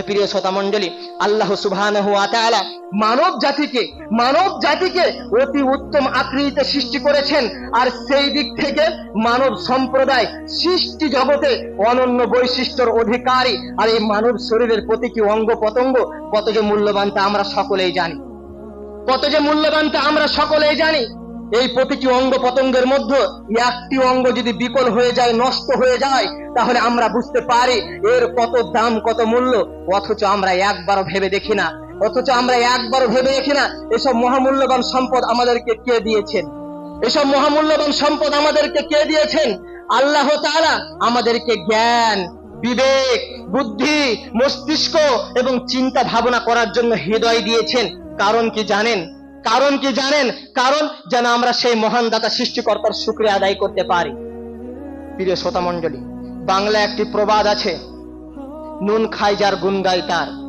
প্রিয় শ্রোতা মণ্ডলী, আল্লাহ সুবহানাহু ওয়া তাআলা মানব জাতিকে অতি উত্তম আকৃতিতে সৃষ্টি করেছেন। আর সেই দিক থেকে মানব সম্প্রদায় সৃষ্টি জগতে অনন্য বৈশিষ্ট্যের অধিকারী। আর এই মানব শরীরের প্রতিটি অঙ্গ প্রত্যঙ্গ কত যে মূল্যবান তা আমরা সকলেই জানি। এই প্রতিটি অঙ্গ প্রত্যঙ্গের মধ্যে একটি অঙ্গ যদি বিকল হয়ে যায়, নষ্ট হয়ে যায়, তাহলে আমরা বুঝতে পারি এর কত দাম, কত মূল্য। অথচ আমরা একবারও ভেবে দেখি না এসব মহামূল্যবান সম্পদ আমাদেরকে কে দিয়েছেন? আল্লাহ তাআলা আমাদেরকে জ্ঞান, বিবেক, বুদ্ধি, মস্তিষ্ক এবং চিন্তা ভাবনা করার জন্য হৃদয় দিয়েছেন। কারণ কি জানেন? কারণ যেন আমরা সেই মহান দাতা সৃষ্টিকর্তার শুকরিয়া আদায় করতে পারি। প্রিয় শ্রোতা মণ্ডলী, বাংলা একটি প্রবাদ আছে, নুন খাই যার গুণ গায় তার।